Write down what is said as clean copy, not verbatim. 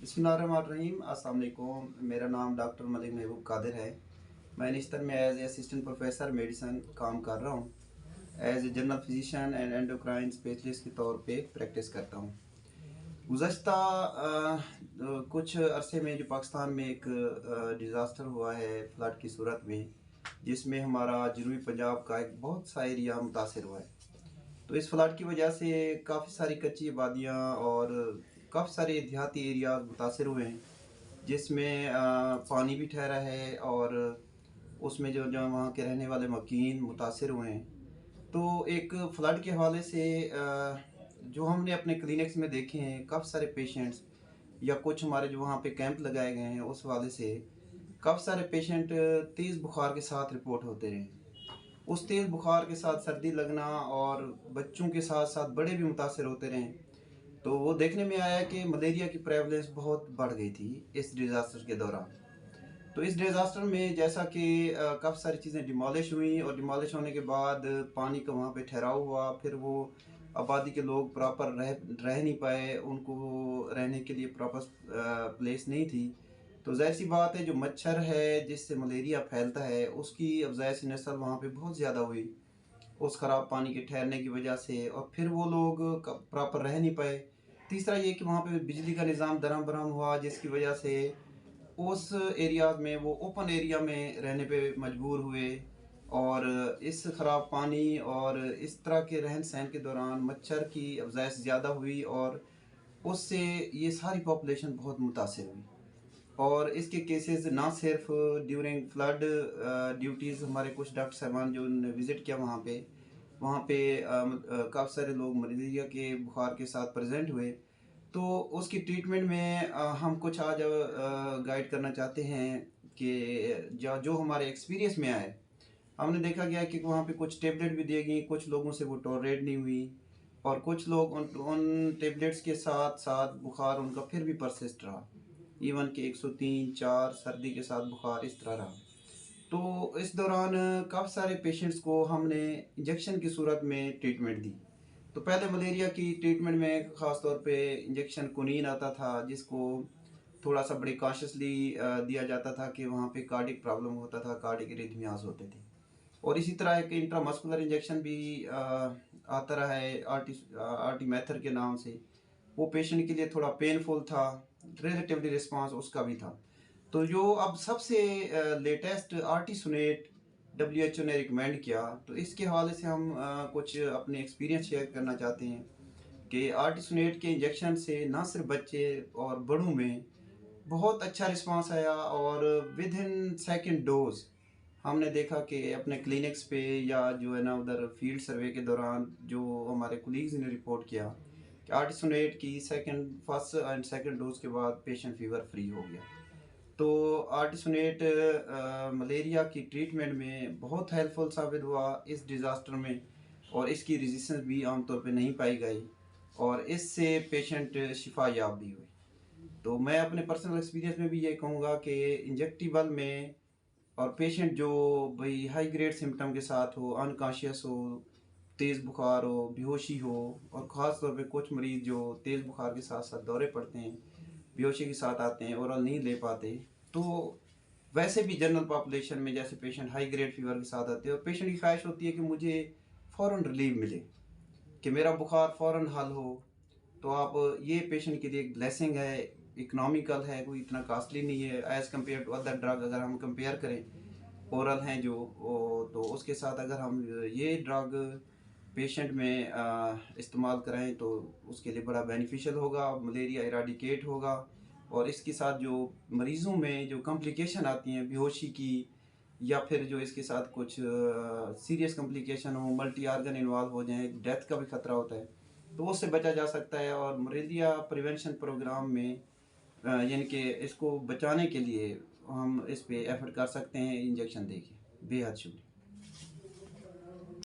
बिस्मिल्लाहिर्रहमानिर्रहीम। अस्सलाम वालेकुम। मेरा नाम डॉक्टर मलिक महबूब कादिर है। मैं निस्तर में as a assistant professor medicine काम कर रहा हूँ। As a general physician and endocrine specialist के तौर पे प्रैक्टिस करता हूँ। गुज़श्ता कुछ अरसे में जो पाकिस्तान में एक डिज़ास्टर हुआ है फ्लड की सूरत में, जिसमें हमारा जनूबी पंजाब का एक बहुत सा एरिया मुतासर हुआ है। तो इस फ्लड की वजह से काफ़ी सारी कच्ची आबादियाँ और काफ़ी सारे देहाती एरिया मुतासर हुए हैं, जिसमें पानी भी ठहरा है और उसमें जो जो वहाँ के रहने वाले मकीन मुतासर हुए हैं। तो एक फ्लड के हवाले से जो हमने अपने क्लिनिक्स में देखे हैं काफ़ी सारे पेशेंट्स, या कुछ हमारे जो वहाँ पे कैंप लगाए गए हैं उस हवाले से काफ़ी सारे पेशेंट तेज़ बुखार के साथ रिपोर्ट होते रहे। उस तेज़ बुखार के साथ सर्दी लगना और बच्चों के साथ साथ बड़े भी मुतासर होते रहे। तो वो देखने में आया कि मलेरिया की प्रेवलेंस बहुत बढ़ गई थी इस डिज़ास्टर के दौरान। तो इस डिज़ास्टर में जैसा कि काफ़ी सारी चीज़ें डिमोलिश हुई और डिमोलिश होने के बाद पानी का वहाँ पे ठहराव हुआ, फिर वो आबादी के लोग प्रॉपर रह नहीं पाए, उनको रहने के लिए प्रॉपर प्लेस नहीं थी। तो ज़ाहिर-सी बात है जो मच्छर है जिससे मलेरिया फैलता है उसकी अफ़ज़ाइश नस्ल वहाँ पे बहुत ज़्यादा हुई, उस ख़राब पानी के ठहरने की वजह से, और फिर वो लोग प्रॉपर रह नहीं पाए। तीसरा ये कि वहाँ पे बिजली का निज़ाम दरहम-बरहम हुआ, जिसकी वजह से उस एरिया में वो ओपन एरिया में रहने पे मजबूर हुए, और इस ख़राब पानी और इस तरह के रहन-सहन के दौरान मच्छर की अफ़ज़ाइश ज़्यादा हुई और उससे ये सारी पॉपुलेशन बहुत मुतासिर हुई। और इसके केसेस ना सिर्फ ड्यूरिंग फ्लड ड्यूटीज़, हमारे कुछ डॉक्टर साहबान जो ने विज़िट किया वहाँ पे काफ़ी सारे लोग मलेरिया के बुखार के साथ प्रेजेंट हुए। तो उसकी ट्रीटमेंट में हम कुछ आज गाइड करना चाहते हैं कि जो जो हमारे एक्सपीरियंस में आए। हमने देखा गया कि वहाँ पे कुछ टेबलेट भी दी गई, कुछ लोगों से वो टॉलरेट नहीं हुई, और कुछ लोग उन उन टेबलेट्स के साथ साथ बुखार उनका फिर भी परसिस्ट रहा। इवन कि 103-4 सर्दी के साथ बुखार इस तरह रहा। तो इस दौरान काफ़ी सारे पेशेंट्स को हमने इंजेक्शन की सूरत में ट्रीटमेंट दी। तो पहले मलेरिया की ट्रीटमेंट में ख़ास तौर पे इंजेक्शन कुनीन आता था, जिसको थोड़ा-सा बड़ी कॉशियसली दिया जाता था कि वहाँ पे कार्डिक प्रॉब्लम होता था, कार्डिक इरिथमियाज़ होते थे। और इसी तरह एक इंट्रामस्कुलर इंजेक्शन भी आता रहा है आर्टीमेथर के नाम से। वो पेशेंट के लिए थोड़ा पेनफुल था, रिलेटिवली रिस्पॉन्स उसका भी था। तो जो अब सबसे लेटेस्ट आर्टीसुनेट डब्ल्यूएचओ ने रिकमेंड किया, तो इसके हवाले से हम कुछ अपने एक्सपीरियंस शेयर करना चाहते हैं कि आर्टिसोनेट के इंजेक्शन से ना सिर्फ बच्चे और बड़ों में बहुत अच्छा रिस्पांस आया, और विद इन सेकेंड डोज हमने देखा कि अपने क्लिनिक्स पे या जो है ना उधर फील्ड सर्वे के दौरान जो हमारे कुलीग्स ने रिपोर्ट किया कि आर्टिसोनेट की फर्स्ट एंड सेकेंड डोज के बाद पेशेंट फीवर फ्री हो गया। तो आर्टिसोनेट मलेरिया की ट्रीटमेंट में बहुत हेल्पफुल साबित हुआ इस डिज़ास्टर में, और इसकी रेजिस्टेंस भी आमतौर पे नहीं पाई गई, और इससे पेशेंट शिफा याब भी हुई। तो मैं अपने पर्सनल एक्सपीरियंस में भी ये कहूँगा कि इंजेक्टेबल में, और पेशेंट जो भाई हाई ग्रेड सिम्टम के साथ हो, अनकॉन्शियस हो, तेज़ बुखार हो, बेहोशी हो, और ख़ास तौर पे कुछ मरीज़ जो तेज़ बुखार के साथ साथ दौरे पड़ते हैं, बेहोशी के साथ आते हैं, ओरल नहीं ले पाते, तो वैसे भी जनरल पॉपुलेशन में जैसे पेशेंट हाई ग्रेड फीवर के साथ आते हैं और पेशेंट की ख्वाहिश होती है कि मुझे फ़ौरन रिलीव मिले, कि मेरा बुखार फ़ौरन हल हो। तो आप ये पेशेंट के लिए एक ब्लेसिंग है, इकोनॉमिकल है, कोई इतना कॉस्टली नहीं है as compare to other drug. अगर हम कंपेयर करें ओरल हैं जो तो उसके साथ अगर हम ये ड्रग पेशेंट में इस्तेमाल कराएं तो उसके लिए बड़ा बेनिफिशियल होगा, मलेरिया इराडिकेट होगा। और इसके साथ जो मरीज़ों में जो कॉम्प्लिकेशन आती हैं बेहोशी की, या फिर जो इसके साथ कुछ सीरियस कॉम्प्लिकेशन हो, मल्टी आर्गन इन्वॉल्व हो जाएं, डेथ का भी खतरा होता है, तो उससे बचा जा सकता है। और मलेरिया प्रिवेंशन प्रोग्राम में यानी कि इसको बचाने के लिए हम इस पे एफर्ट कर सकते हैं इंजेक्शन देके। बेहद शुक्रिया।